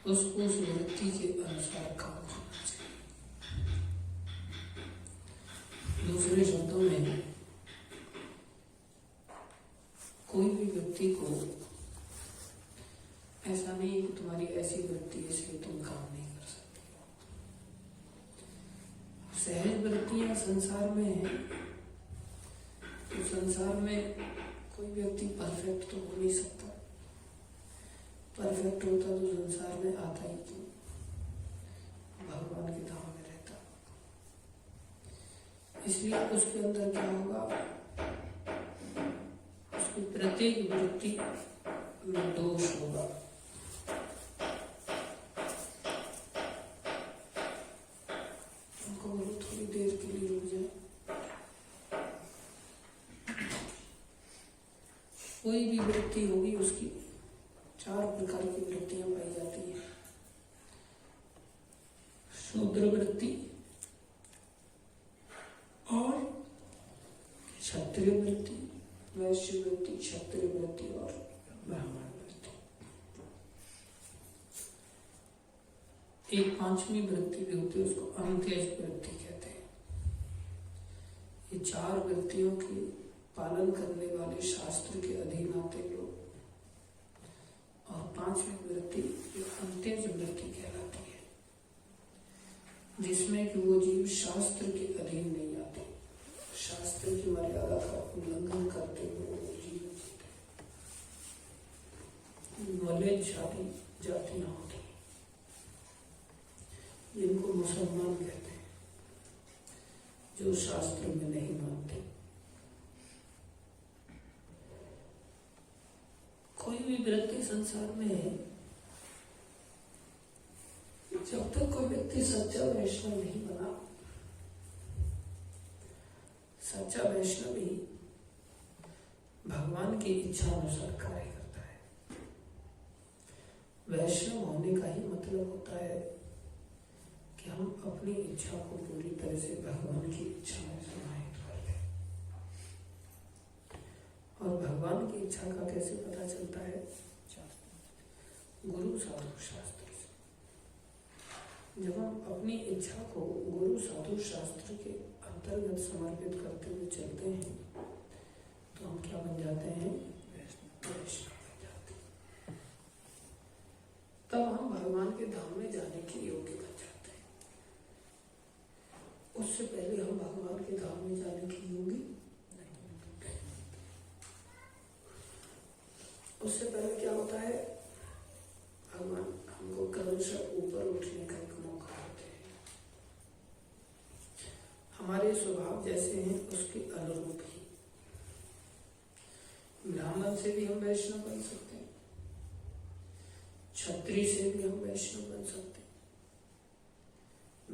उसको उस वृत्ति के अनुसार काम करना चाहिए। दूसरे शब्दों में, कोई भी व्यक्ति को ऐसा नहीं है कि तुम्हारी ऐसी वृत्ति है इसलिए तुम काम नहीं कर सकते। सहज वृत्तियां संसार में है, तो संसार में कोई व्यक्ति परफेक्ट तो हो नहीं सकता। परफेक्ट होता तो संसार में आता ही क्यों, भगवान के धाम में रहता। इसलिए उसके अंदर क्या होगा, उसकी प्रत्येक वृत्ति में दोष होगा। उनको बोलो थोड़ी देर के लिए रुक जाए। कोई भी वृत्ति होगी, उसकी 4 प्रकार की वृत्तियां पाई जाती है। शूद्र वृत्ति और क्षत्रिय वृत्ति, वैश्य वृत्ति, क्षत्रिय वृत्ति और ब्राह्मण वृत्ति। एक 5वीं वृत्ति भी होती है, उसको अंत्यज वृत्ति कहते हैं। ये 4 वृत्तियों की पालन करने वाले शास्त्र के अधीन आते लोग। और 5वीं वृत्ति अंत्यज वृत्ति कहलाती है, जिसमें कि वो जीव शास्त्र के अधीन नहीं आते, शास्त्र की मर्यादा का उल्लंघन करते हुए वो जीवन जीते। नॉलेजशाली जातियां होती हैं, जिनको मुसलमान कहते हैं, जो शास्त्र में नहीं मानते। कोई भी वृत्ति संसार में है, जब तक कोई व्यक्ति सच्चा वैष्णव नहीं बना। सच्चा वैष्णव ही भगवान की इच्छा अनुसार कार्य करता है। वैष्णव होने का ही मतलब होता है कि हम अपनी इच्छा को पूरी तरह से भगवान की इच्छा में समाहित कर लें। और भगवान की इच्छा का कैसे पता चलता है? गुरु साधु शास्त्र से। जब हम अपनी इच्छा को गुरु साधु शास्त्र के अंतर्गत समर्पित करते हुए चलते हैं, तो हम क्या बन जाते हैं? वैष्णव बन जाते हैं। तब हम भगवान के धाम में जाने के योग्य बन जाते हैं। उससे पहले हम भगवान के धाम में जाने के योग्य नहीं। उससे पहले क्या होता है? भगवान हमको क्रमशः ऊपर उठने का एक मौका देते हैं। हमारे स्वभाव जैसे हैं उसके अनुरूप ही। ब्राह्मण से भी हम वैष्णव बन सकते हैं, क्षत्रिय से भी हम वैष्णव बन सकते हैं,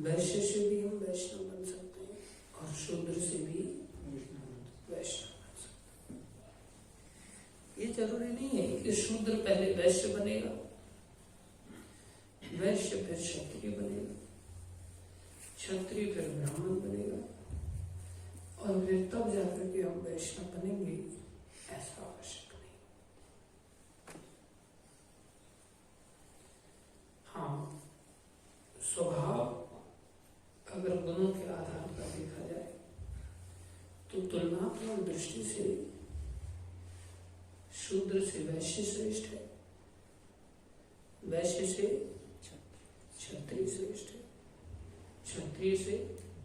वैश्य से भी हम वैष्णव बन सकते हैं, और शूद्र से भी वैष्णव बन सकते हैं। ये जरूरी नहीं है कि शूद्र पहले वैश्य बनेगा, वैश्य फिर क्षत्रिय बनेगा, क्षत्रिय फिर ब्राह्मण बनेगा, और फिर तब जाकर के हम वैष्णव बनेंगे, ऐसा आवश्यक नहीं। हाँ, स्वभाव अगर गुणों के आधार पर देखा जाए तो तुलनात्मक दृष्टि से शूद्र से वैश्य श्रेष्ठ है, वैश्य से क्षत्रिय श्रेष्ठ है, क्षत्रिय से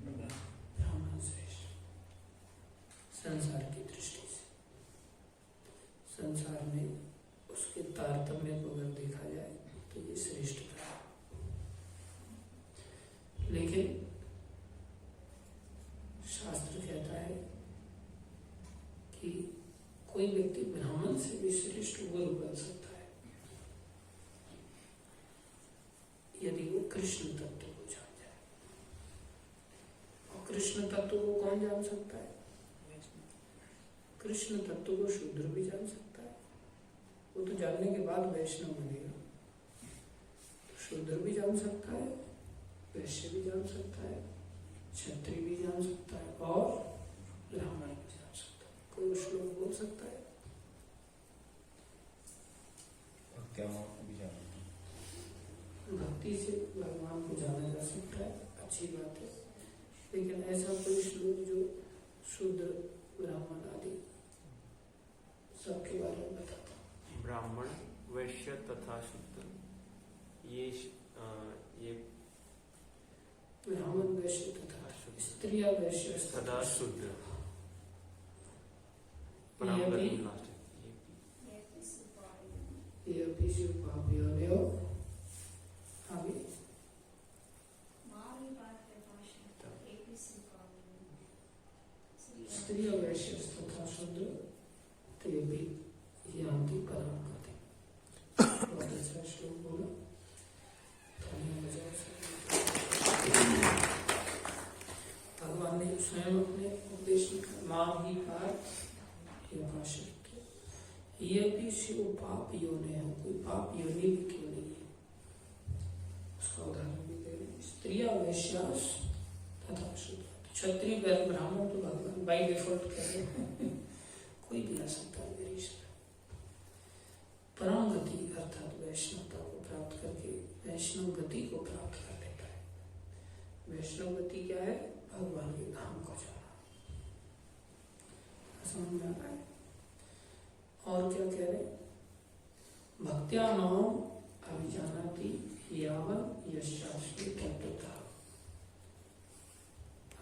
ब्राह्मण श्रेष्ठ। संसार की दृष्टि से संसार में उसके तारतम्य को अगर देखा जाए तो ये श्रेष्ठ है। लेकिन शास्त्र कहता है कि कोई व्यक्ति ब्राह्मण से भी श्रेष्ठ गुरु बन सकता है यदि वो कृष्ण तत्व को जान जाए। और कृष्ण तत्व को कौन जान सकता है? कृष्ण तत्व को शूद्र भी जान सकता है। वो तो जानने के बाद वैष्णव बनेगा। शूद्र भी जान सकता है, वैश्य भी जान सकता है, क्षत्रिय भी जान सकता है, और ब्राह्मण भी जान सकता है। कोई श्लोक बोल सकता है? भक्ति से भगवान को जाना जा सकता है, अच्छी बात है। लेकिन ऐसा कोई श्लोक जो शूद्र ब्राह्मण आदि सबके बारे में बताता। ब्राह्मण वैश्य तथा शूद्र, ये ब्राह्मण वैश्य तथा स्त्रिया वैश्य तथा शूद्र, ये भी उपाव्यो आगे स्त्रिया वैश्य तथा शूद्र ते भी यान्ति परां गतिम्। बहुत अच्छा श्लोक बोला। भगवान ने स्वयं अपने उपदेश में मां ही पार ये भाषण किया। ये भी शिव पाप योनि है, कोई पाप योनि भी क्यों नहीं है, उसका उदाहरण भी दे रहे हैं। स्त्रिया वैश्यास तथा शूद्र, क्षत्रिय ब्राह्मण तो भगवान बाई डिफॉल्ट कर रहे हैं, कोई भी आ सकता है मेरी शरण। परम गति अर्थात वैष्णवता को प्राप्त करके वैष्णव गति को प्राप्त कर लेता है। वैष्णव गति क्या है? भगवान के धाम को जाना। समझ में आ रहा है? और क्या कह रहे? भक्त्या नाम अभिजानाति यावन यशास्त्री तत्वता।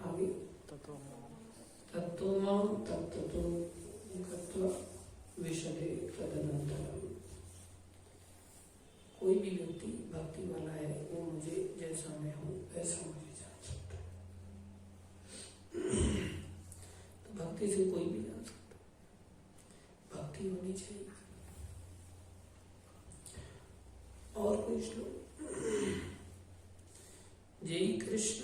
आगे तत्वमां तत्तो गत्वा विशदे तदनंतरम। कोई भी व्यक्ति भक्ति वाला है, वो मुझे जैसा मैं हूँ वैसा मुझे जान सकता है। तो भक्ति से कोई भी जान सकता है, भक्ति होनी चाहिए। और कोई श्लोक? जय कृष्ण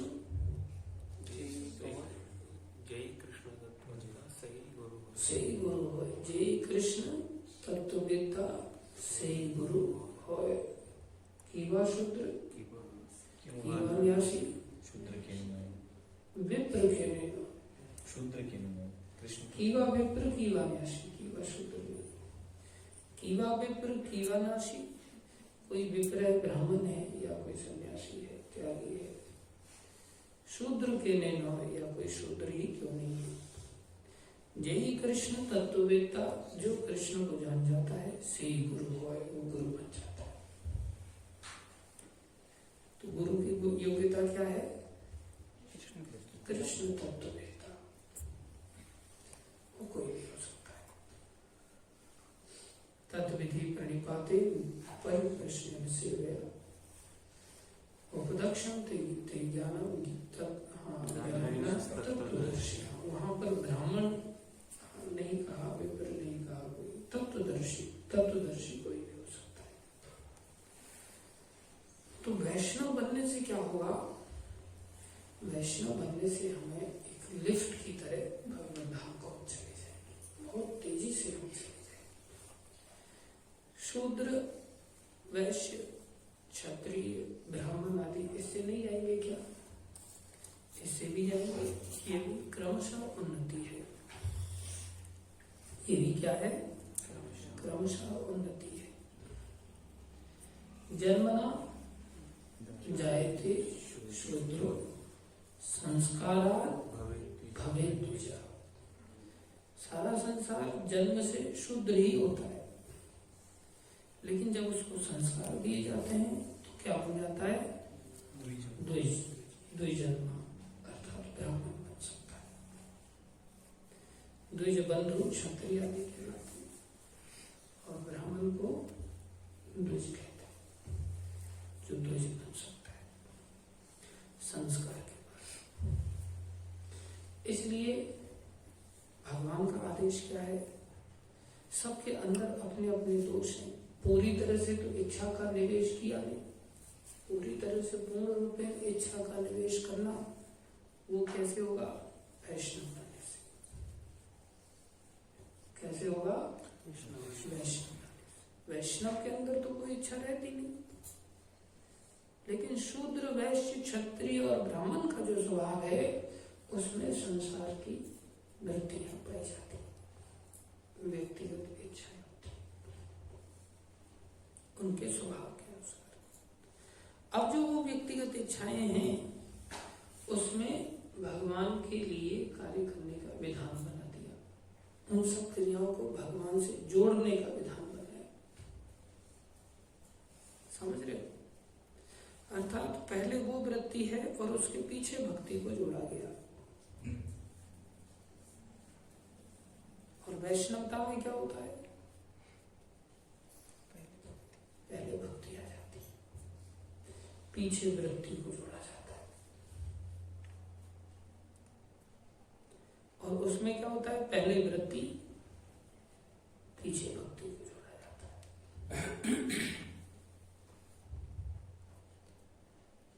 सही गुरु हो, जय कृष्ण तत्ववेत्ता सही गुरु हो। कीवा शूद्र कीवा न्यासी विप्र के शूद्र के कृष्ण कीवा विप्र कीवा न्यासी। कीवा शूद्र कीवा विप्र कीवा नासी। कोई विप्र है, ब्राह्मण है, या कोई सन्यासी है, त्यागी है। शूद्र के नैनो, या कोई शूद्र ही क्यों नहीं है। जय कृष्ण तत्ववेत्ता, जो कृष्ण को जान जाता है, से गुरु हो, वो गुरु बन जाता है। तो गुरु की योग्यता क्या है? कृष्ण तत्ववेत्ता, वो कोई भी हो सकता है। तत्विधि प्रणिपाते परिप्रश्न सेवया उपदक्षम ते ज्ञानम तत्वदर्शी। वहां पर ब्राह्मण नहीं कहा, विप्र नहीं कहा, कोई तत्वदर्शी कोई भी हो सकता है। तो वैष्णव बनने से क्या होगा? वैष्णव बनने से हमें एक लिफ्ट की तरह भगवान धाम को चले जाएंगे, बहुत तेजी से हम चले जाएंगे। शूद्र वैश्य क्षत्रिय ब्राह्मण आदि इससे नहीं जाएंगे क्या? इससे भी जाएंगे। ये भी क्रमशः उन्नति है। ये भी क्या है? क्रमशः उन्नति है। जन्मना जायते शूद्रो संस्कारात् भवेत् द्विजा। सारा संसार जन्म से शूद्र ही होता है, लेकिन जब उसको संस्कार दिए जाते हैं तो क्या हो जाता है? द्विजन्म अर्थात ब्राह्मण बन सकता है। द्विज बंधु क्षत्रिय आदि कहलाते हैं, और ब्राह्मण को द्विज कहते हैं, जो द्विज बन सकता है संस्कार के बाद। इसलिए भगवान का आदेश क्या है? सबके अंदर अपने अपने दोष हैं। पूरी तरह से तो इच्छा का निवेश किया नहीं, पूरी तरह से पूर्ण रूप में इच्छा का निवेश करना, वो कैसे होगा? वैष्णव बनने से। कैसे होगा? वैष्णव के अंदर तो कोई इच्छा रहती नहीं, लेकिन शूद्र वैश्य क्षत्रिय और ब्राह्मण का जो स्वभाव है, उसमें संसार की वृत्तियां पाई जाती, व्यक्तिगत इच्छाएं होती, उनके स्वभाव के अनुसार। अब व्यक्तिगत इच्छाएं हैं उसमें भगवान के लिए कार्य करने का विधान बना दिया। उन सब क्रियाओं को भगवान से जोड़ने का विधान बनाया। समझ रहे हो? अर्थात पहले वो वृत्ति है और उसके पीछे भक्ति को जोड़ा गया। और वैष्णवता में क्या होता है? पहले भक्ति आ जाती है, पीछे वृत्ति को जोड़ा जाता है। और उसमें क्या होता है? पहले वृत्ति, पीछे भक्ति को जोड़ा जाता है।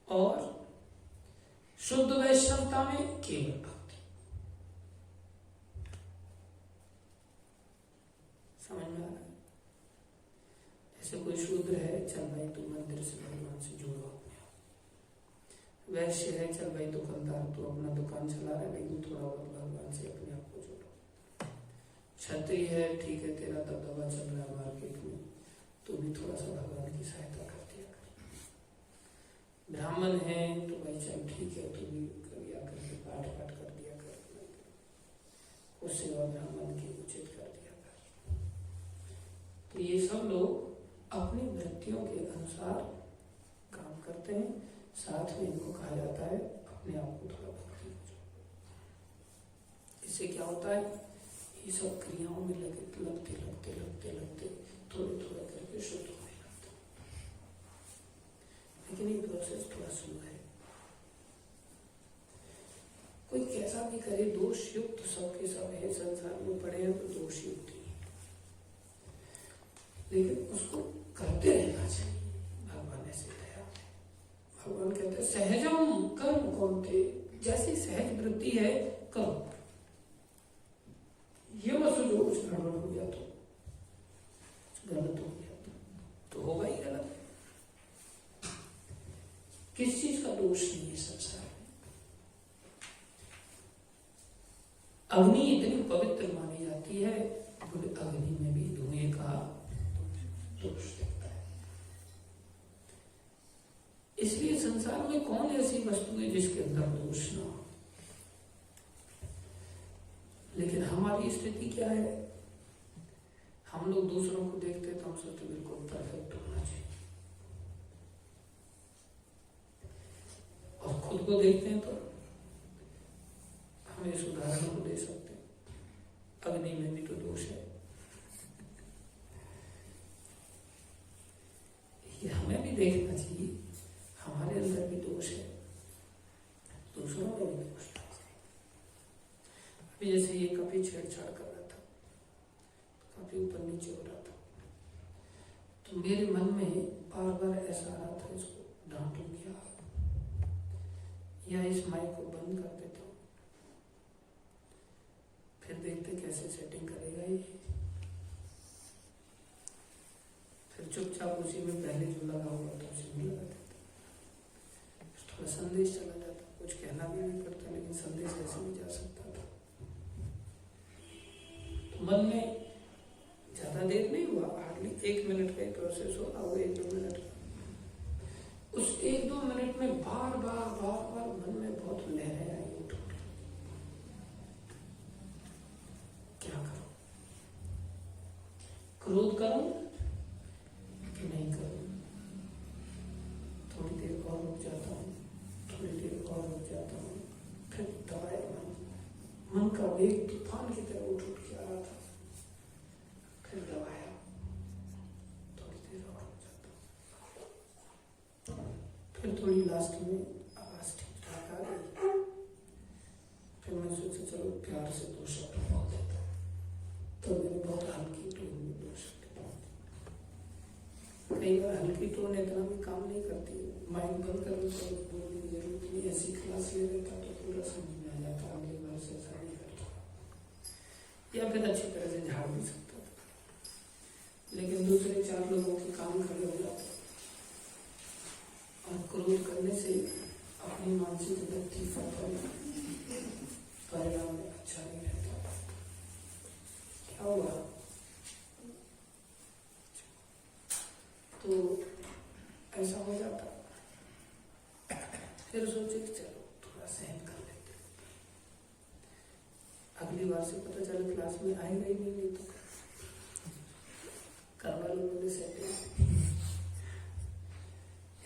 और शुद्ध वैष्णवता में केवल भक्ति। समझ में आ रहा है? जैसे कोई शूद्र है, चल भाई तू मंदिर से भगवान से जुड़ो अपने आप। वैश्य है, चल भाई दुकानदार तू अपना दुकान चला रहा है लेकिन थोड़ा बहुत भगवान से अपने आप को जोड़ो। क्षत्रिय है, ठीक है तेरा दबदबा चल रहा है मार्केट में, तू भी थोड़ा सा भगवान की सहायता कर दिया कर। ब्राह्मण है तो भाई चल ठीक है, तू भी करिया करके पाठ पाठ कर दिया कर, उससे वह ब्राह्मण की उचित कर दिया कर। तो ये सब लोग अपनी वृत्तियों के अनुसार काम करते हैं। साथ में इनको कहा जाता है अपने आप को थोड़ा भक्ति हो जाओ। इससे क्या होता है? ये सब क्रियाओं में लगते लगते लगते लगते लगते थोड़े थोड़े करके शुद्ध होने लगते। लेकिन ये प्रोसेस थोड़ा स्लो है। कोई कैसा भी करे, दोष युक्त सबके सब है, संसार में पड़े हैं तो दोष युक्त ही, लेकिन उसको करते रहना चाहिए। भगवान ऐसे दया, भगवान कहते सहजम कर्म कौनते, जैसी सहज वृत्ति है करो। ये मत सोचो कुछ गड़बड़ हो गया तो, गलत हो गया तो होगा ही गलत। किस चीज का दोष नहीं है संसार में। अग्नि इतनी पवित्र मानी जाती है, अग्नि में भी धुएं का दोष दिखता है। इसलिए संसार में कौन ऐसी वस्तु है जिसके अंदर दोष ना हो। लेकिन हमारी स्थिति क्या है? हम लोग दूसरों को देखते तो हम सोचते बिल्कुल परफेक्ट होना चाहिए, और खुद को देखते हैं तो हम इस उदाहरण को दे सकते हैं, अग्नि में भी तो दोष है। ये हमें भी देखना चाहिए, हमारे अंदर भी दोष है, दूसरों में भी दोष है। अभी जैसे ये कभी छेड़छाड़ कर रहा था, काफी ऊपर नीचे हो रहा था, तो मेरे मन में बार बार ऐसा आ रहा था इसको डांटूं क्या, या इस माइक को बंद कर देता हूँ, फिर देखते कैसे सेटिंग करेगा ये। फिर चुपचाप उसी में पहले जो लगा हुआ था उसी में लगा देता, थोड़ा संदेश चला जाता, कुछ कहना भी नहीं पड़ता, लेकिन संदेश ऐसे भी जा सकता था। तो मन में ज्यादा देर नहीं हुआ, हार्डली 1 मिनट का ही प्रोसेस हो रहा, वो 1-2 मिनट का। उस 1-2 मिनट में बार बार बार बार मन में बहुत लहरें आई, उठ उठ। क्या करूं? क्रोध करूं कि नहीं करूं? थोड़ी देर और रुक जाता हूं, थोड़ी देर और रुक जाता हूं, फिर दबाए मन का वेग तूफान की तरह उठ उठ के आ रहा था, फिर दबाया, थोड़ी देर और रुक जाता हूं, फिर थोड़ी लास्ट में आवाज ठीक ठाक आ गई, फिर मैं सोचा चलो प्यार से 2 शब्द बोल देता हूं, तो मैंने बहुत हल्की टोन में 2 शब्द बोल दिए। कई बार हल्की टोन इतना भी काम नहीं करती, माइक बंद कर लो, बोलने की जरूरत नहीं, ऐसी क्लास ले लेता तो पूरा समझ में आ जाता, अगली बार से ऐसा नहीं करता, या फिर अच्छी तरह से झाड़ भी सकता था। लेकिन दूसरे 4 लोगों के काम खड़े हो जाते, और क्रोध करने से अपनी मानसिक वृत्ति का परिणाम अच्छा नहीं रहता। क्या हुआ? तो ऐसा हो जाता। फिर सोचे कि चलो थोड़ा सहन कर लेते, अगली बार से पता चला क्लास में आएगा ही नहीं तो घर वालों ने सेटिंग,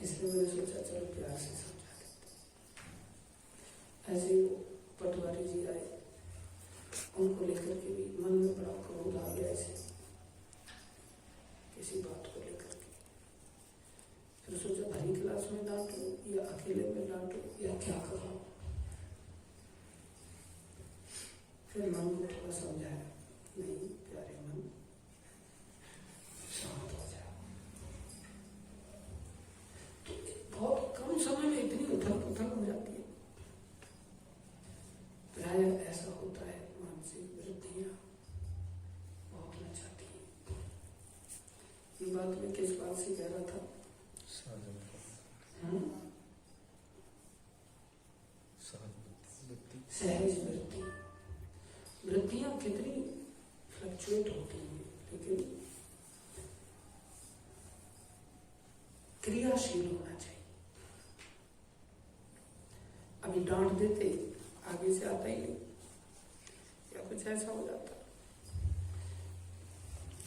इसलिए मैंने सोचा चलो प्यार से समझा देते। ऐसे ही पटवारी जी आए, उनको लेकर के भी मन में बड़ा क्रोध आ गया ऐसे किसी बात को लेकर के। फिर सोचा भरी क्लास में डांटो या अकेले में डांटो या क्या करो। फिर मन को थोड़ा समझाया, नहीं प्यारे मन शांत हो जाओ। तो बहुत कम समय में इतनी उथल पुथल हो जाती है। प्राय ऐसा होता है, मानसिक वृत्तियां बहुत न चाहती हैं। ये बात मैं किस बात से कह रहा था? सहज वृत्ति, वृत्तियां कितनी फ्लक्चुएट होती हैं, लेकिन क्रियाशील होना चाहिए। अभी डांट देते आगे से आता ही नहीं, या कुछ ऐसा हो जाता।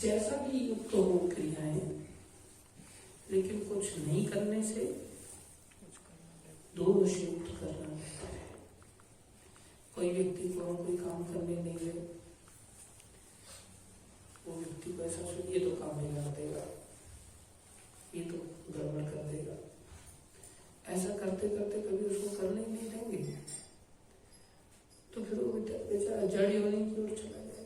जैसा भी युक्त हो क्रियाएं, लेकिन कुछ नहीं करने से दोष युक्त करना पड़ता है। कोई व्यक्ति को हम कोई काम करने नहीं दे, वो व्यक्ति को ऐसा सोच ये तो काम नहीं कर देगा, ये तो गड़बड़ कर देगा, ऐसा करते करते कभी उसको करने ही नहीं देंगे, तो फिर वो बेचारा जड़ योनि की ओर चला जाएगा।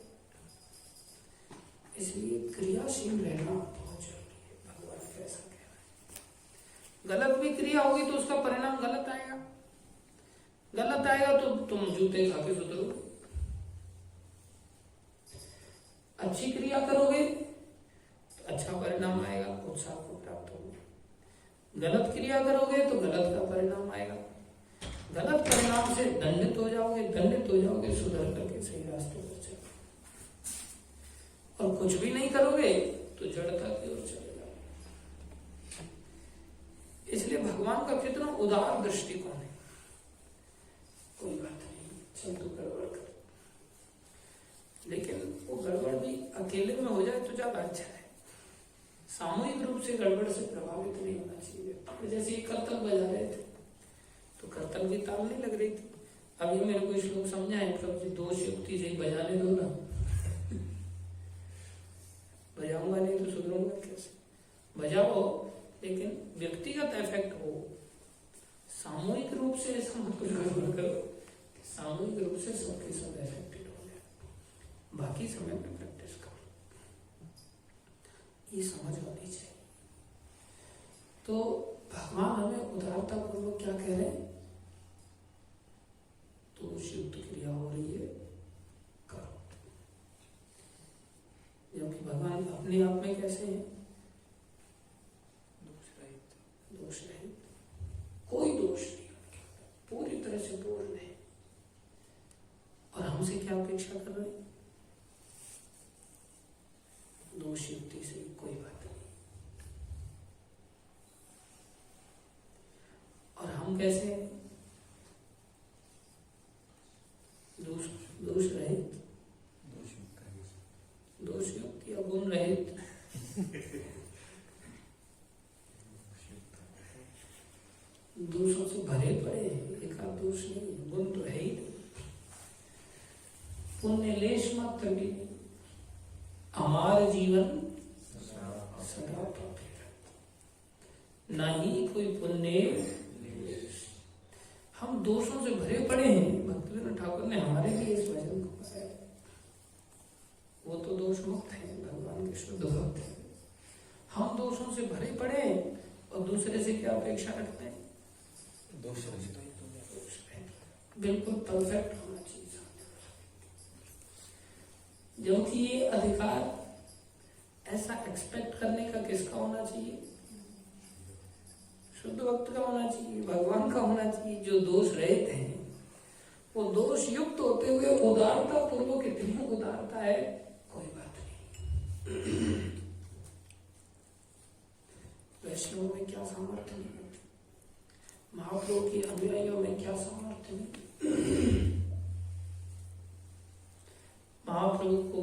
इसलिए क्रियाशील रहना बहुत जरूरी है। भगवान कैसा कह रहा है, गलत भी क्रिया होगी तो उसका परिणाम गलत आएगा। गलत आएगा तो तुम जूते खा के सुधरोगे। अच्छी क्रिया करोगे तो अच्छा परिणाम आएगा, उत्साह को प्राप्त होगा। गलत क्रिया करोगे तो गलत का परिणाम आएगा। गलत परिणाम से दंडित हो जाओगे, सुधर करके सही रास्ते पर चलोगे। और कुछ भी नहीं करोगे तो जड़ता की ओर चले जाओगे। इसलिए भगवान का कितना उदार दृष्टिकोण है। कोई बात नहीं, चल तू गड़बड़ कर, लेकिन वो गड़बड़ भी अकेले में हो जाए तो ज्यादा अच्छा है। सामूहिक रूप से गड़बड़ से प्रभावित नहीं होना चाहिए। जैसे करतल बजा रहे थे तो करतल की ताल नहीं लग रही थी। अब ये मेरे को श्लोक समझाए, प्रभु जी दोष युक्ति से बजाने दो ना, बजाऊंगा नहीं तो सुधरूंगा कैसे? बजाओ, लेकिन व्यक्तिगत इफेक्ट हो। सामूहिक रूप से ऐसा मत कुछ करो, सामूहिक रूप से सबके सब इफेक्टेड हो जाए। बाकी समय में प्रैक्टिस करो, ये समझ होनी चाहिए। तो भगवान हमें उदारता पूर्वक क्या कह रहे हैं? दोष युक्त क्रिया हो रही है, करो। क्योंकि भगवान अपने आप में कैसे हैं? दोष रहित, कोई दोष नहीं, पूरी तरह से पूर्ण है। और हमसे क्या अपेक्षा कर रहे हैं? दोष युक्ति से कोई बात नहीं। और हम कैसे हैं? दोष रहित, दोष युक्त या गुण रहित। दोषों से भरे पड़े हैं, एक आध दोष नहीं, गुण तो है ही नहीं। पुण्य लेश मात्र भी नहीं। हमारा जीवन सदा पापी, ना ही कोई पुण्य। हम दोषों से भरे पड़े हैं। भक्तिविनोद ठाकुर ने हमारे लिए इस वचन को बताया। वो तो दोष मुक्त है, भगवान के शुद्ध भक्त है। हम दोषों से भरे पड़े हैं और दूसरे से क्या अपेक्षा रखते हैं? दोष बिल्कुल परफेक्ट होना चाहिए। क्योंकि ये अधिकार ऐसा एक्सपेक्ट करने का किसका होना चाहिए? शुद्ध भक्त का होना चाहिए, भगवान का होना चाहिए, जो दोष रहित हैं। वो दोष युक्त होते हुए उदारता पूर्वक इतनी उदारता है, कोई बात नहीं। वैष्णव में क्या सामर्थ्य नहीं होती, महाप्रभु की अनुयायियों में क्या सामर्थ्य है। महाप्रभु को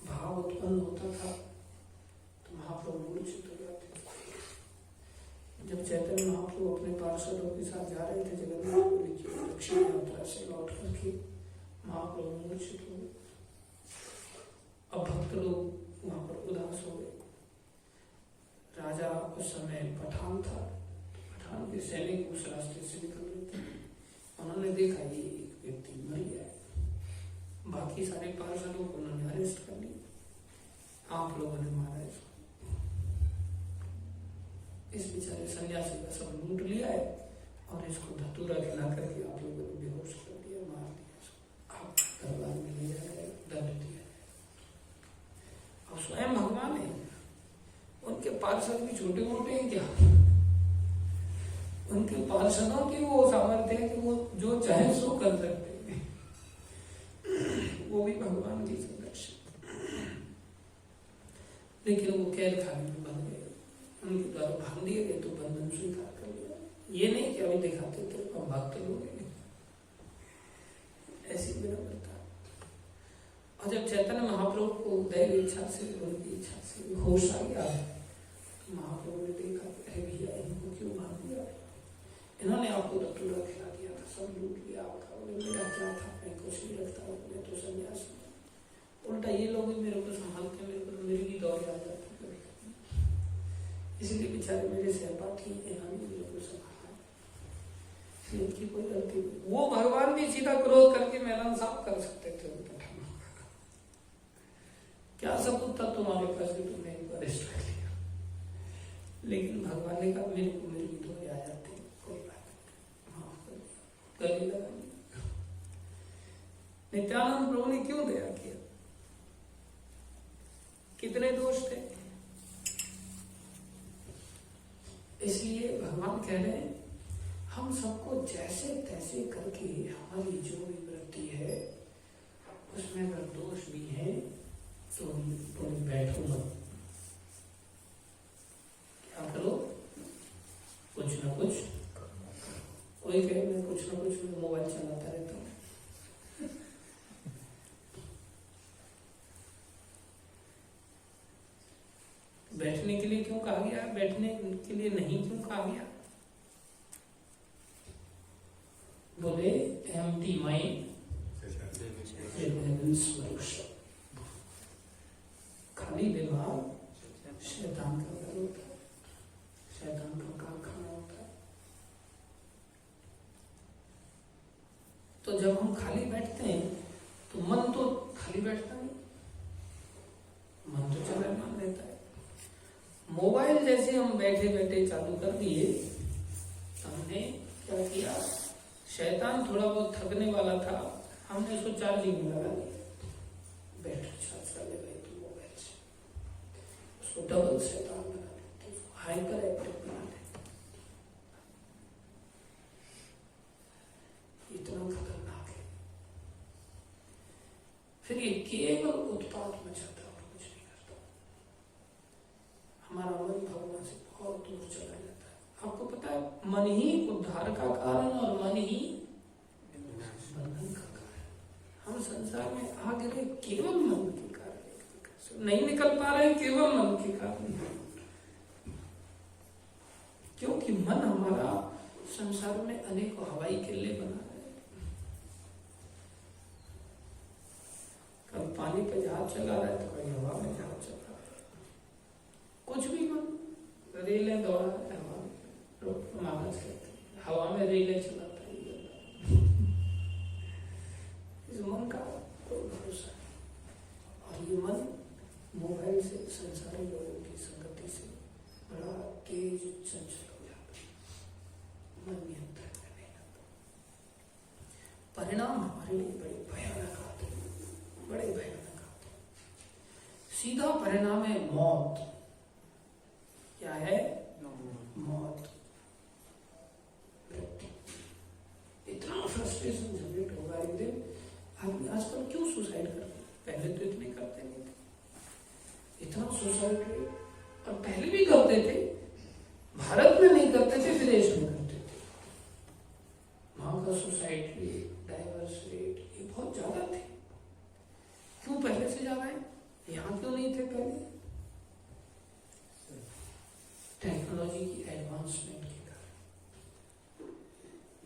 भाव उत्पन्न होता था तो महाप्रभु मूर्छित हो जाते थे। जब चैतन्य महाप्रभु अपने पार्षदों के साथ जा रहे थे जगन्नाथपुरी की दक्षिण यात्रा से लौट करके, महाप्रभु मूर्छित हो गए। अब भक्त लोग वहां पर उदास हो गए। राजा उस समय पठान था, पठान के सैनिक उस रास्ते से निकल रहे थे। उन्होंने देखा ये एक व्यक्ति मर गया है। बाकी सारे पार्षदों को उन्होंने अरेस्ट कर लिया। आप लोगों ने मारा इसको, इस बेचारे सन्यासी का सब लूट लिया है और इसको धतूरा खिला करके आप लोगों ने बेहोश कर दिया, मार दिया इसको। आप दरबार में ले जाए, दंड दिया। और स्वयं भगवान है, उनके पार्षद भी छोटे मोटे हैं क्या? उनके पार्षदों की वो सामर्थ्य है कि वो जो चाहे सो कर सकते हैं। वो भी भगवान की संरक्षण। लेकिन वो कैद खाने में बंद गए, उनके द्वारा भाग दिए गए तो बंधन स्वीकार कर लिया। ये नहीं कि अभी दिखाते थे अब भक्त लोग ऐसी विनम्रता। और जब चैतन्य महाप्रभु को दैव इच्छा से, उनकी इच्छा से होश आ गया तो महाप्रभु ने देखा कि भैया इनको क्यों मार दिया, इन्होंने आपको धतूरा खिला दिया था, सब लूट लिया आपका। मेरा क्या था, मैं कुछ नहीं रखता, मैं तो सन्यास। उल्टा ये लोग मेरे को संभालते, मेरे को मेरी भी दौड़ आ जाती कभी। इसलिए बेचारे मेरे सहपाठी इन्होंने मेरे को संभाला, इसलिए इनकी कोई गलती नहीं। वो भगवान भी सीधा क्रोध करके मैदान साफ कर सकते थे। क्या सबूत था तुम्हारे पास कि तुमने इनको अरेस्ट कर लिया? लेकिन भगवान ने कहा मेरे को मेरी भी दौड़ आ जाती, कोई बात नहीं, माफ कर दिया, गले लगा लिया। नित्यानंद प्रभु ने क्यों दया किया? कितने दोष थे? इसलिए भगवान कह रहे हैं हम सबको जैसे तैसे करके हमारी जो भी वृत्ति है उसमें अगर दोष भी है तो तुम बैठो मत, क्या करो, कुछ ना कुछ। कोई कहे मैं कुछ ना कुछ मोबाइल चलाता रहता हूँ, बैठने के लिए क्यों कहा गया? बैठने के लिए नहीं क्यों कहा गया? बोले एम्प्टी माइंड खाली दिमाग शैतान का घर होता है, शैतान का कारखाना होता है। तो जब हम खाली बैठते हैं तो मन तो खाली बैठता नहीं, मन तो चलायमान रहता है। मोबाइल जैसे हम बैठे बैठे चालू कर दिए, हमने क्या किया, शैतान थोड़ा बहुत थकने वाला था, हमने उसको चार्जिंग में लगा दिया, बैटरी चार्ज कर लेगा तो मोबाइल से, उसको डबल शैतान बना देते, उसको हाइपर एक्टिव बना देते। इतना खतरनाक है। फिर ये केवल उत्पाद मचाता और कुछ नहीं करता। हमारा मन भगवान से बहुत दूर चला जाता है। आपको पता है मन ही उद्धार का कारण और मन ही बंधन का कारण। हम संसार में आ गिरे केवल मन के कारण, नहीं निकल पा रहे केवल मन के कारण, क्योंकि मन हमारा संसार में अनेकों हवाई किले बना रहे हैं। कभी पानी पे जहाज चला रहा है तो कभी हवा में जहाज चला रहा है, कुछ भी मन, रेलें दौड़ा है हवा में, मानस कहते हैं हवा में रेलें चलाता है। इस मन का कोई भरोसा नहीं। और ये मन मोबाइल से, संसारी लोगों की संगति से बड़ा तेज चंचल हो जाता है, मन नियंत्रण में नहीं आता। परिणाम हमारे लिए बड़े भयानक आते हैं, बड़े भयानक आते हैं। सीधा परिणाम है मौत। क्या है? मौत, इतना फ्रस्ट्रेशन जनरेट होगा एक दिन। आदमी आजकल क्यों सुसाइड करते हैं? पहले तो इतने करते नहीं थे, इतना सुसाइड रेट, और पहले भी करते थे, भारत में नहीं करते थे, विदेश में यहाँ क्यों नहीं थे पहले? टेक्नोलॉजी की एडवांसमेंट के कारण,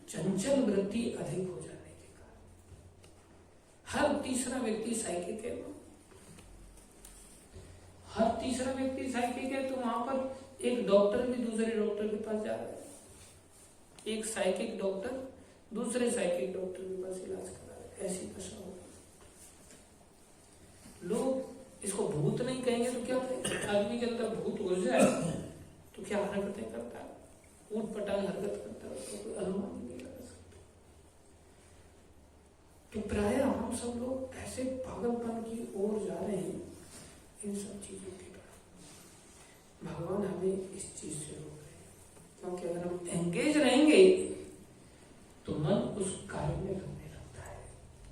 चंचल वृत्ति अधिक हो जाने के कारण हर तीसरा व्यक्ति साइकिक है। हर तीसरा व्यक्ति साइकिक है, तो वहां पर एक डॉक्टर भी दूसरे डॉक्टर के पास जा रहा है, एक साइकिक डॉक्टर दूसरे साइकिक डॉक्टर के पास इलाज करा रहा है। ऐसी दशा हो गई। लोग इसको भूत नहीं कहेंगे तो क्या कहेंगे? आदमी के अंदर भूत घुस जाए तो क्या हरकतें करता है, ऊट पटांग हरकत करता है, उसको कोई अनुमान नहीं लगा सकता। तो प्राय हम सब लोग ऐसे पागलपन की ओर जा रहे हैं इन सब चीजों के कारण। भगवान हमें इस चीज से रोक रहे हैं, क्योंकि अगर हम एंगेज रहेंगे तो मन उस कार्य में लगने लगता है।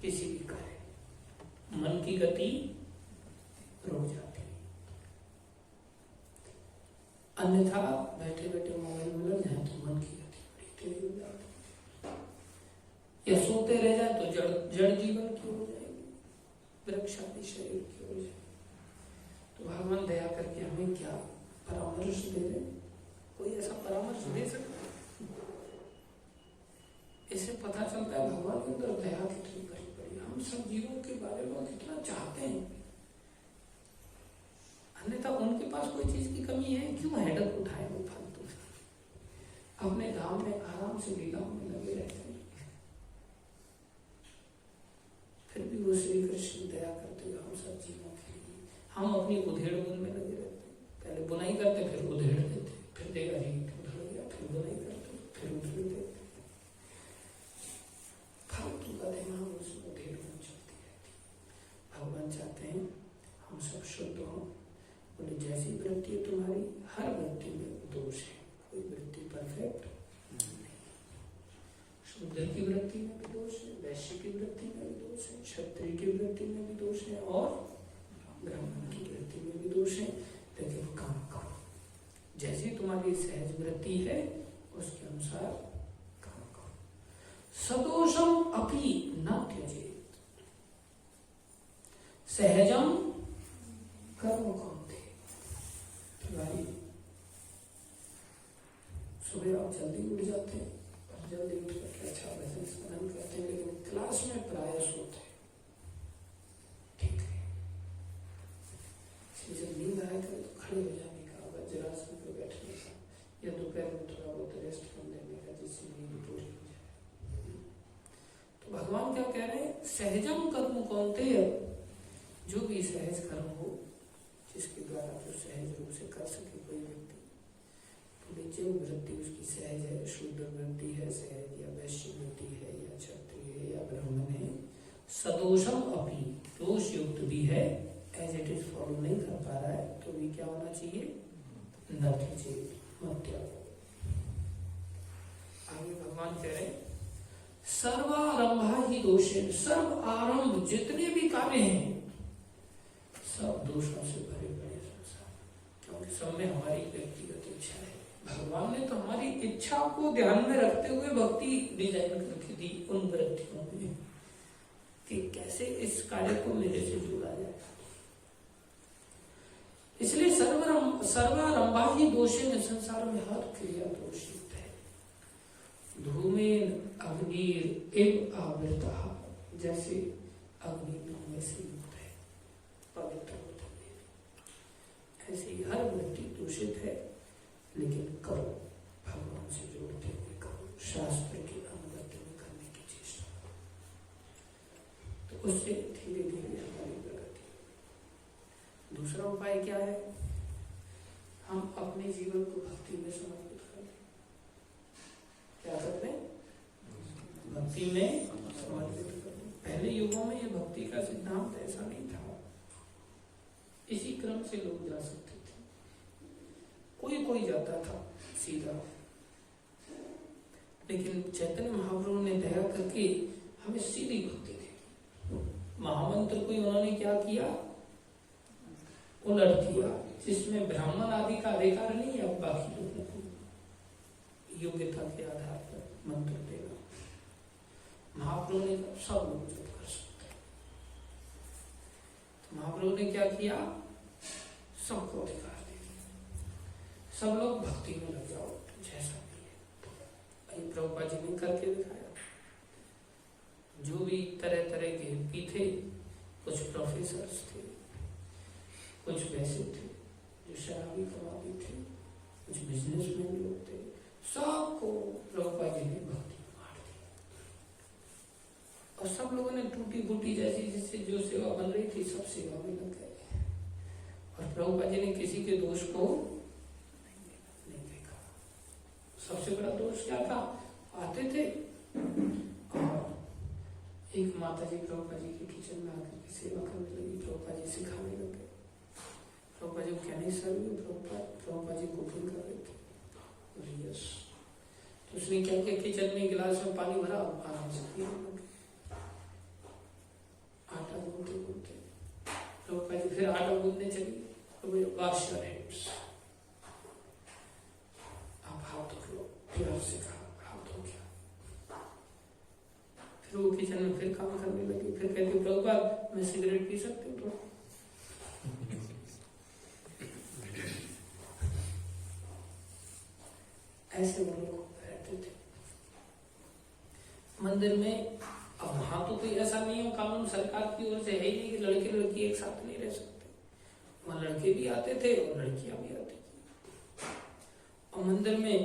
किसी भी कार्य मन की गति रुक जाती है। अन्यथा बैठे बैठे मोबाइल में लग जाए तो मन की गति बड़ी तेज हो जाती है। या सोते रह जाए तो जड़ जीवन की हो जाएगी, वृक्षादि शरीर की हो जाएगी। तो भगवान दया करके हमें क्या परामर्श दे रहे? कोई ऐसा परामर्श दे सकता है? इससे पता चलता है भगवान के अंदर दया कितनी बड़ी बड़ी, हम सब जीवों के बारे में कितना चाहते हैं। अन्यथा उनके पास कोई चीज की कमी है, क्यों हेडक उठाए वो फालतू? अपने धाम में आराम से लीलाओं में लगे रहते हैं, फिर भी वो श्री कृष्ण दया करते हुए हम सब जीवों के लिए। हम अपनी उधेड़ बुन में लगे रहते हैं, पहले बुनाई करते फिर उधेड़ देते, फिर देखा जी उधड़ गया, फिर बुनाई करते फिर उधेड़ देते। फालतू का दिमाग उसमें उधेड़ में चलती रहती। भगवान चाहते हैं हम सब शुद्ध हों। बोले जैसी वृत्ति है तुम्हारी, हर वृत्ति में दोष है, कोई वृत्ति परफेक्ट नहीं। शूद्र की वृत्ति में भी दोष है, वैश्य की वृत्ति में भी दोष है, क्षत्रिय की वृत्ति में भी दोष है और ब्राह्मण की वृत्ति में भी दोष है। लेकिन काम करो, जैसी तुम्हारी सहज वृत्ति है उसके अनुसार काम करो। सदोषम अपि न त्यजेत सहजम कर्म कौन्ते। भाई सुबह आप जल्दी उठ जाते हैं और जल्दी उठ करके अच्छा भजन स्मरण करते हैं, लेकिन क्लास में प्राय सोते हैं। ठीक है, जब नींद आए तो खड़े हो जाने का, वज्रासन पे बैठने का, या दोपहर में थोड़ा बहुत रेस्ट कर लेने का, जिससे नींद पूरी हो जाए। तो भगवान क्या कह रहे हैं? सहजम कर्म कौन्तेय, जो भी सहज कर्म हो, जिसके द्वारा जो सहज रूप से कर सके कोई व्यक्ति, तो जो वृत्ति उसकी सहज है, शुद्ध वृत्ति है सहज, या वैश्य वृत्ति है, या क्षत्रिय है, या ब्राह्मण है, सदोषम अपि, दोष युक्त भी है, एज इट इज फॉलो नहीं कर पा रहा है, तो भी क्या होना चाहिए? न त्यजेत, मत त्यागो। आगे भगवान कह रहे हैं सर्वारंभा ही दोषे, सर्व आरंभ जितने भी कार्य हैं सब दोषों से भरे पड़े संसार, क्योंकि सब में हमारी व्यक्तिगत इच्छा है। भगवान ने तो हमारी इच्छा को ध्यान में रखते हुए भक्ति डिजाइन करके दी उन वृत्तियों में, कि कैसे इस कार्य को मेरे से जोड़ा जाए। इसलिए सर्वारंभा ही दोषे में, संसार में हर क्रिया दोषित है। धूमेन अग्निर एव आवृतः, जैसे अग्नि धूमें से युक्त है, पवित्र होते हुए, ऐसी हर वृत्ति दूषित है। लेकिन करो, भगवान से जोड़ते हुए करो, शास्त्र की अनुगत्य में करने की चेष्टा करो, तो उससे धीरे धीरे हमारी प्रगति। दूसरा उपाय क्या है? हम अपने जीवन को भक्ति में समर्पित कर दें। क्या करते हैं? भक्ति में समर्पित कर दें। पहले युगों में ये भक्ति का सिद्धांत ऐसा नहीं था, इसी क्रम से लोग जा सकते थे। कोई जाता था सीधा, लेकिन चैतन्य महाप्रभु ने दया करके हमें सीधी भक्ति दी। महामंत्र को उन्होंने क्या किया? उलट दिया, जिसमें ब्राह्मण आदि का अधिकार नहीं है, अब बाकी लोगों को योग्यता के आधार पर मंत्र देना। महाप्रभु ने सब लोग जो कर सकते, तो महाप्रभु ने क्या किया? सबको अधिकार दे दिया, सब लोग भक्ति में लग जाओ, जैसा भी है। प्रभुपाद जी ने करके दिखाया। जो भी तरह तरह के एमपी थे, कुछ प्रोफेसर्स थे, कुछ वैसे थे जो शराबी कबाबी थे, कुछ बिजनेसमैन लोग थे, सबको प्रभुपाद जी ने भक्ति में बांट दिया। और सब लोगों ने टूटी फूटी जैसी जिससे जो सेवा बन रही थी, सब सेवा में लग गए। और प्रभुपाद जी ने किसी के दोष को नहीं देखा। सबसे बड़ा दोष क्या था? आते थे और एक माता जी प्रभुपाद जी के किचन में आकर के सेवा करने लगी, प्रभुपाद जी सिखाने लगे। प्रभुपाद जी को क्या नहीं सर्व, प्रभुपाद जी कुकिंग कर रहे थे। यस, तो उसने क्या किया, किचन में गिलास में पानी भरा, आराम से पीने लगे, आटा गूंथते गूंथते। प्रभुपाद जी फिर आटा गूंथने चली, वॉश योर हैंड्स, आप हाथ धो लो, फिर आपसे कहा हाथ धो गया। फिर वो किचन में फिर काम करने लगी, फिर कहती प्रभुपाद मैं सिगरेट पी सकती हूँ? तो ऐसे वो लोग रहते थे मंदिर में। अब वहां तो कोई ऐसा नियम कानून सरकार की ओर से है ही नहीं कि लड़के लड़की एक साथ नहीं रह सकते। वहां लड़के भी आते थे और लड़कियां भी आती थी। और मंदिर में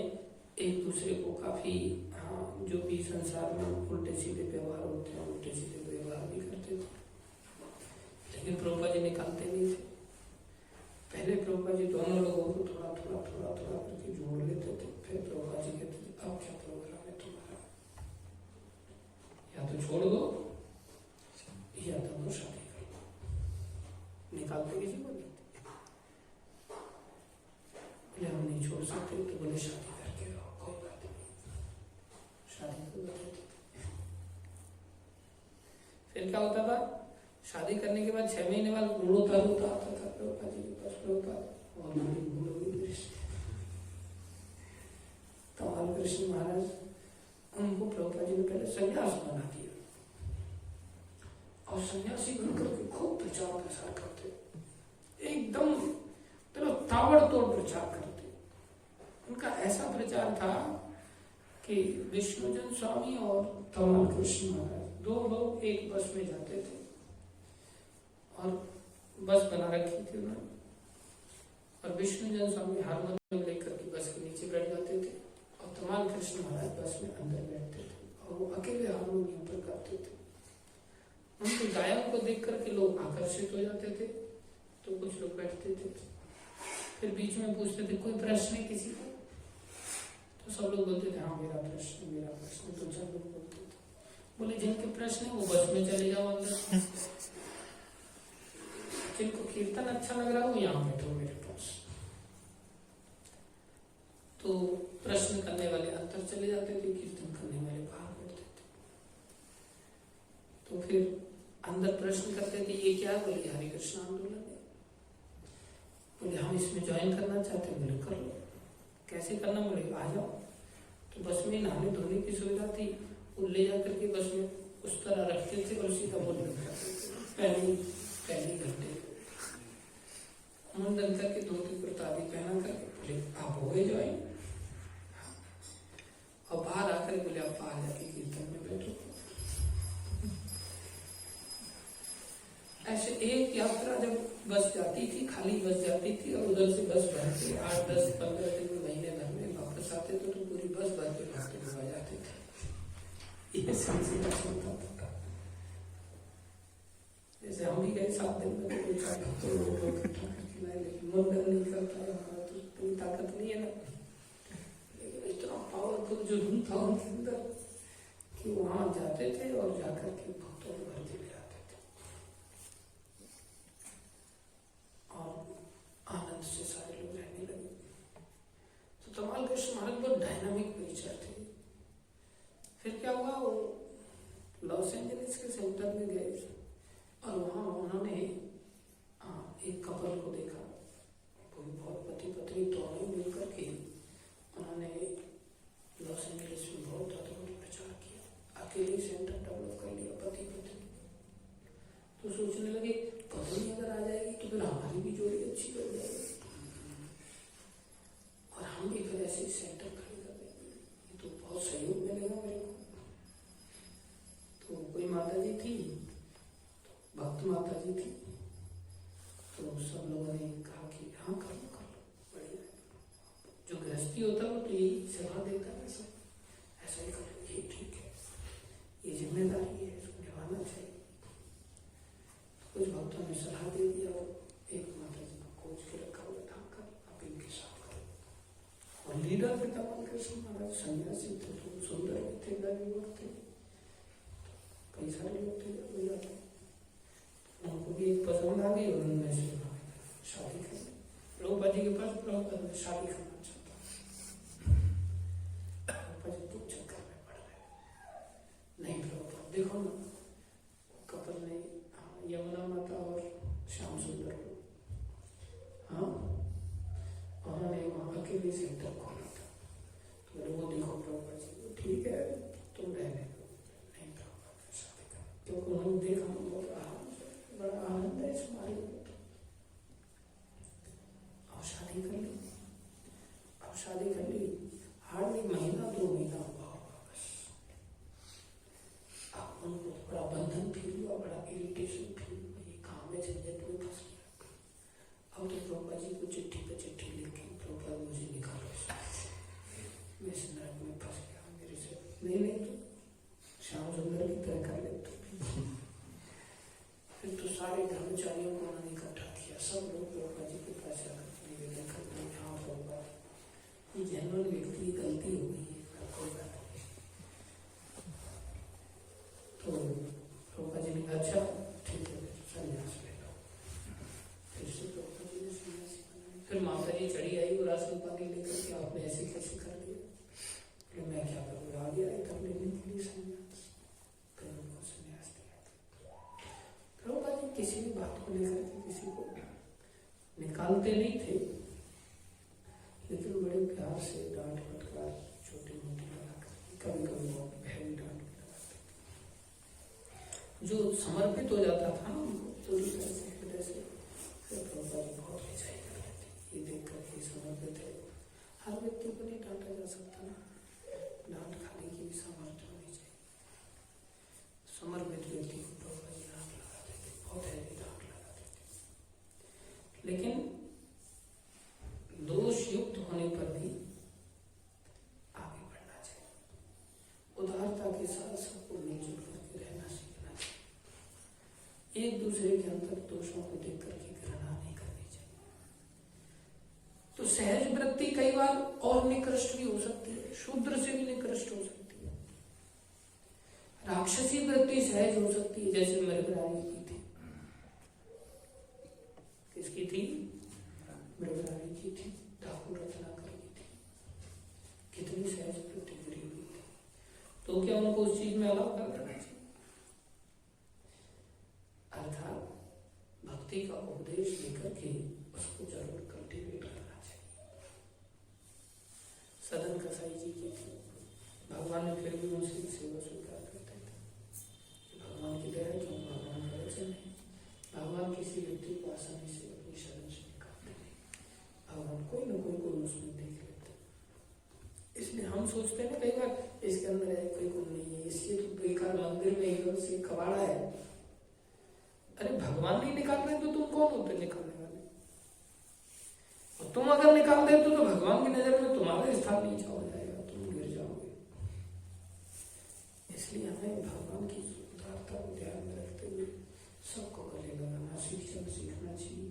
एक दूसरे को काफी, हाँ, जो भी संसार में उल्टे सीधे व्यवहार होते हैं, उल्टे सीधे व्यवहार भी करते थे। लेकिन प्रभुपाद जी निकालते नहीं थे। पहले प्रभुपाद जी दोनों लोगों को थोड़ा थोड़ा थोड़ा थोड़ा करके जोड़ लेते थे। फिर प्रभुपाद जी कहते थे अब क्या प्रोग्राम है तुम्हारा, या तो छोड़ दो या तो शादी कर लो। निकालते किसी को नहीं थे। बोले हम नहीं छोड़ सकते, तो बोले शादी करके रहो, कोई बात नहीं, शादी को बताते थे। फिर क्या होता था, शादी करने के बाद 6 महीने बाद रोता रोता आता था प्रभुपाद जी के पास। प्रभुपाद और भूलोगी कृष्ण, तो बाल कृष्ण महाराज उनको प्रभुपाद जी ने पहले संन्यास बना दिया और सन्यासी बनकर के खूब प्रचार प्रसार करते, एकदम ताबड़तोड़ प्रचार करते। उनका ऐसा प्रचार था कि विष्णुजन स्वामी और तमाल कृष्ण महाराज 2 लोग एक बस में जाते थे और बस बना रखी थी उन्होंने। और विष्णुजन स्वामी हारमोनियम लेकर के बस के नीचे बैठ जाते थे और तमाल कृष्ण महाराज बस में अंदर बैठते थे और वो अकेले हारमोनियम पर गाते थे। उनके गायन को देख करके लोग आकर्षित हो जाते थे, तो कुछ लोग बैठते थे, फिर बीच में पूछते थे कोई प्रश्न है किसी को, तो सब लोग बोलते थे हाँ मेरा प्रश्न मेरा प्रश्न। तो सब लोग बोलते थे, बोले जिनके प्रश्न है वो बस में चले जाओ अंदर, जिनको कीर्तन अच्छा लग रहा हो यहाँ बैठो मेरे पास। तो प्रश्न करने वाले अंदर चले जाते थे, कीर्तन करने वाले बाहर बैठते थे। तो फिर अंदर प्रश्न करते थे ये क्या है, बोले हरे कृष्ण आंदोलन है। बोले हम इसमें ज्वाइन करना चाहते हैं। बोले कर लो। कैसे करना, बोले आ जाओ। तो बस में नहाने धोने की सुविधा थी, वो ले जाकर के बस में उस तरह रखते थे और सीधा बोलने करते थे। पहले घंटे मुंडन करके धोती कुर्ता आदि पहना करके बोले आप हो गए ज्वाइन। और बाहर आकर बोले आप बाहर जाके कीर्तन में बैठो। ऐसे एक यात्रा जब बस जाती थी, खाली बस जाती थी और उधर से बस भर के 8, 10, 15 दिन में, महीने भर में वापस आते तो पूरी बस भर के भागते हुए आ जाते थे। ये सिलसिला चलता था। जैसे हम भी गए 7 दिन में, तो लेकिन मुंडन नहीं करता है हमारा, तो इतनी ताकत नहीं है ना। लेकिन इतना पावरफुल जो रूम था उनके अंदर कि वहां जाते थे और जाकर के भक्तों को भर के ले आते थे और आनंद से सारे लोग रहने लगे। तो तमाल कृष्ण महाराज बहुत डायनामिक नेचर थे। फिर क्या हुआ, वो लॉस एंजलिस के सेंटर में गए और वहां उन्होंने एक कपल को देखा। वो भी बहुत पति पत्नी दोनों मिलकर के उन्होंने लॉस एंजलिस में बहुत अद्भुत प्रचार किया। अकेले सेंटर डेवलप कर लिया, पति पत्नी। तो सोचने लगे पत्नी अगर आ जाएगी तो फिर हमारी भी जो बड़ी अच्छी हो जाएगी और हम भी फिर ऐसे ही सेंटर खड़े कर देंगे, ये तो बहुत सहयोग मिलेगा मेरे को। तो कोई माता जी थी, भक्त माता जी थी, तो सब लोगों ने कहा कि हाँ कर लो बढ़िया। जो गृहस्थी होता है वो तो यही सलाह देता है, ऐसा ही करो, ये ठीक है, ये जिम्मेदारी है, इसको निभाना चाहिए। तो कुछ भक्तों ने सलाह दे दिया और एक माता जी को खोज के रखा हुआ था, कर आप इनके साथ करो। और लीडर पितामह कृष्ण महाराज सन्यासी थे, तो सुंदर भी थे, गरीब थे, कई सारे लोग थे, उनको भी एक पसंद आ गई और उनमें से शादी कर ली। प्रभुपाद जी के पास प्रभुपाद ने शादी करना चाहता, प्रभुपाद जी तुम चक्कर में पड़ रहे, नहीं प्रभुपाद देखो ना, कपल ने यमुना माता और श्याम सुंदर को, हाँ उन्होंने वहाँ अकेले सेंटर खोला था, तो वो देखो प्रभुपाद जी ठीक है तुम रहने दो, नहीं प्रभुपाद शादी कर, क्योंकि उन्होंने देखा बड़ा आनंद है इस मार्ग में, और शादी कर ली। अब शादी कर ली, हार्डली महीना 2 महीना हुआ होगा बस, अब उनको बड़ा बंधन फील हुआ, बड़ा इरिटेशन फील हुआ, ये काम में झंझट में फंस गया। अब तो प्रभुपाद जी को चिट्ठी पे चिट्ठी लिख के, प्रभुपाद मुझे निकालो मैं इस नरक में फंस गया, मेरे से नहीं तो श्याम सुंदर की तरह कर ले तो। फिर तो सारे धर्मचारियों को उन्होंने इकट्ठा किया, सब लोग प्रभुपाद जी के पास जाकर निवेदन करते हैं, हाँ प्रभुपाद ये जेन्युइन व्यक्ति की गलती हो गई है, कोई बात नहीं। तो प्रभुपाद जी ने कहा अच्छा ठीक है संन्यास ले लो। फिर से प्रभुपाद जी ने संन्यासी बनाया। फिर माता जी चढ़ी आई और आसन पानी लेकर के आपने ऐसे कैसे कर दिया, फिर मैं क्या करूँ, आ गया तब लेने के लिए संन्यास, फिर उनको संन्यास दिया। प्रभुपाद जी किसी भी बात को लेकर के किसी को निकालते नहीं थे, लेकिन बड़े प्यार से डांट फटकार छोटी मोटी लगाकर, कभी कभी बहुत गहरी डांट भी लगाते थे। जो समर्पित हो जाता था ना उनको पूरी तरह से हृदय से, फिर प्रभुपाद जी बहुत बेचैनी कर लेते, ये देख करके समर्पित है। हर व्यक्ति को नहीं डांटा जा सकता ना, डांट खाने की भी सामर्थ्य होनी चाहिए। समर्पित व्यक्ति को प्रभुपाद जी डांट लगा देते, बहुत हैवी डांट लगा देते, लेकिन दोष युक्त होने पर भी आगे बढ़ना चाहिए, उदारता के साथ सबको मिलजुल करके रहना सीखना चाहिए, एक दूसरे के अंदर दोषों को देख करके घृणा नहीं करनी चाहिए। तो सहज वृत्ति कई बार और निकृष्ट भी हो सकती है, शूद्र से भी निकृष्ट हो सकती है, राक्षसी वृत्ति सहज हो सकती है, जैसे मृगरानी की थी। किसकी थी? मृगरानी की थी, ठाकुर रत्नाकर की थी, कितनी सहज वृत्ति बुरी हुई थी, तो क्या उनको उस चीज में अलाव कर देना चाहिए? अर्थात भक्ति का उपदेश लेकर के उसको जरूर कल्टिवेट करना चाहिए। सदन कसाई जी की थी, भगवान ने फिर भी उनसे सेवा स्वीकार करते थे, भगवान की दया क्यों, भगवान का वचन है, भगवान किसी व्यक्ति को आसानी से अपनी शरण से निकालते नहीं, भगवान कोई न कोई उसमें देख लेते। इसलिए हम सोचते हैं ना कई बार इसके अंदर है कोई गुण नहीं है, इसलिए तो बेकार मंदिर में एकदम से कबाड़ा है। अरे भगवान नहीं निकाल रहे तो तुम कौन होते निकालने वाले? और तुम अगर निकाल दे तो भगवान की नजर में तुम्हारा स्थान नीचा हो जाएगा, तुम गिर जाओगे। इसलिए हमें भगवान की उदारता को ध्यान में रखते हुए सबको गले लगाना सीखना चाहिए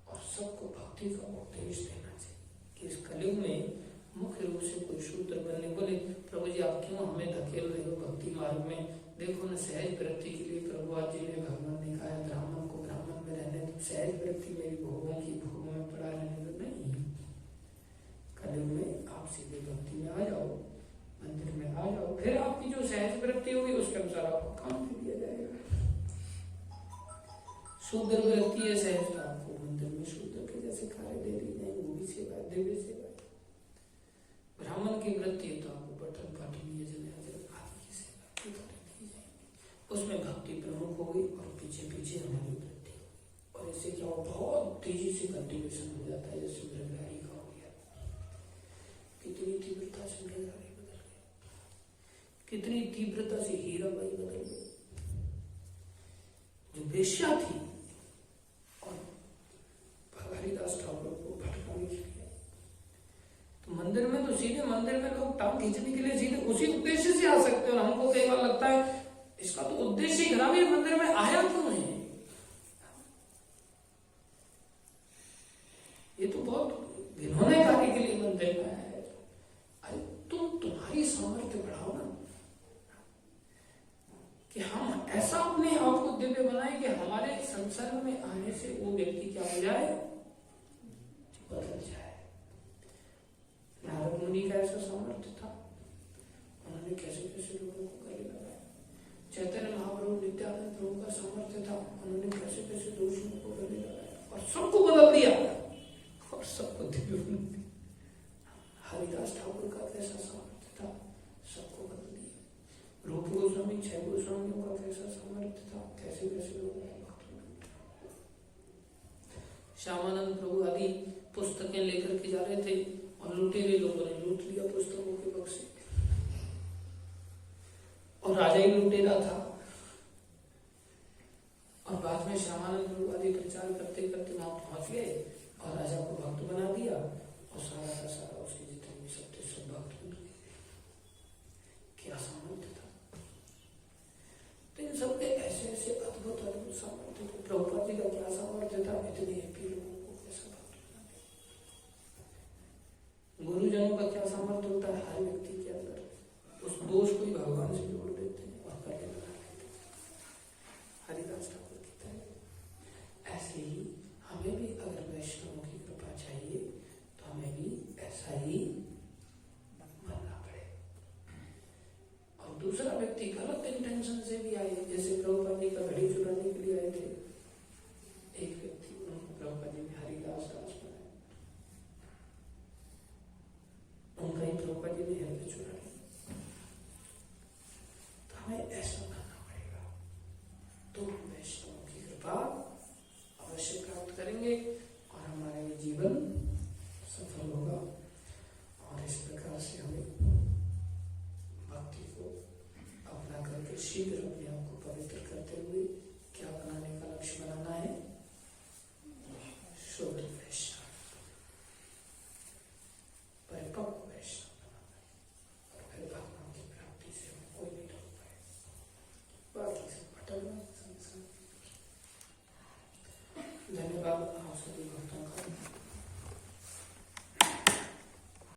और सबको भक्ति का उपदेश देना चाहिए कि इस कलयुग में मुख्य रूप से कोई शूद्र बनने बोले प्रभु जी आप क्यों हमें धकेल रहे हो भक्ति मार्ग में, देखो न सहज वृत्ति के लिए प्रभुपाद जी ने भगवान ने कहा ब्राह्मण को ब्राह्मण में रहने दो, सहज वृत्ति मेरी भोगों की भोगों में पड़ा रहने दो। नहीं, कलयुग में आप सीधे भक्ति में आ जाओ, मंदिर में आ जाओ, फिर आपकी जो सहज वृत्ति होगी उसके अनुसार आपको काम दे दिया जाएगा। शूद्र वृत्ति है सहज, आपको मंदिर में शूद्र के जैसे कार्य दे दी जाएंगे, वो भी सेवा देवी सेवा। ब्राह्मण की वृत्ति है तो आपको बर्तन पाटनी आदि की सेवा की जाएगी, उसमें भक्ति प्रमुख होगी और पीछे पीछे हमारी वृत्ति होगी, और इससे क्या बहुत तेजी से कंटिन्यूशन हो जाता है, जैसे मृगधारी का हो गया। कितनी तीव्रता से मृगधारी बदल गए, कितनी तीव्रता से हीराबाई बदल गई, जो वेश्या थी और हरिदास ठाकुर को भटकाने के लिए। तो मंदिर में तो सीधे मंदिर में लोग टांग खींचने के लिए सीधे उसी उद्देश्य से आ सकते हैं, और हमको कई बार लगता है इसका तो उद्देश्य ही खराब है, मंदिर में आया क्यों है? ये तो बहुत घिनौने कार्य के लिए मंदिर में आया है। अरे तुम तुम्हारी सामर्थ्य बढ़ाओ ना, कि हम ऐसा अपने आप को दिव्य बनाए कि हमारे संसर्ग में आने से वो व्यक्ति क्या हो जाए, बदल जाए। नारद मुनि का ऐसा सामर्थ्य था, उन्होंने कैसे कैसे लोगों को गले लगाया। चैतन्य महाप्रभु नित्यानंद प्रभु का सामर्थ्य था, उन्होंने कैसे कैसे दोषियों को गले लगाया और सबको बदल दिया और सबको दिव्य बना दिया। हरिदास ठाकुर का कैसा सामर्थ्य था, सबको बदल दिया। रूप गोस्वामी, 6 गोस्वामियों का कैसा सामर्थ्य था, कैसे कैसे लोगों को भक्त बना। श्यामानंद प्रभु आदि पुस्तकें लेकर के जा रहे थे और लुटेरे लोगों ने लूट लिया पुस्तकों के बक्से, और राजा ही लुटेरा था। और बाद में श्यामानंद प्रभु आदि प्रचार करते करते वहां पहुंच गए और राजा को भक्त बना दिया, और सारा का सारा उसके जितने भी सब थे सब भक्त बन गए। क्या सामर्थ्य था! तो इन सबके ऐसे ऐसे अद्भुत अद्भुत सामर्थ्य थे। प्रभुपाद जी का क्या सामर्थ्य था, इतने हैप्पी लोगों को कैसा भक्त बना दिया। गुरुजनों का क्या सामर्थ्य होता है, हर व्यक्ति के अंदर उस दोष को ही भगवान से जोड़ देते हैं और करके बना लेते हैं। हरिदास ठाकुर की तरह ऐसे ही हमें भी अगर वैष्णवों की कृपा चाहिए तो हमें भी ऐसा ही बनना पड़े। और दूसरा व्यक्ति गलत इंटेंशन से भी आए, जैसे प्रभुपाद जी का घड़ी चुराने के लिए आए थे एक व्यक्ति, प्रभुपाद जी ने हरिदास दास बनाया, उनका ही प्रभुपाद जी ने हृदय चुरा लिया। तो हमें ऐसा करना पड़ेगा, तो हम वैष्णवों की कृपा अवश्य प्राप्त करेंगे और हमारा ये जीवन सफल होगा। और इस प्रकार से हमें भक्ति को अपना करके शीघ्र अपने आप को पवित्र करते हुए क्या बनाने का लक्ष्य बनाना है, शुद्ध वैष्णव, परिपक्व वैष्णव बनाना है, और फिर भगवान की प्राप्ति से हमें कोई नहीं रोक पाए। बाकी सब भटकना संसार। धन्यवाद आप सभी भक्तों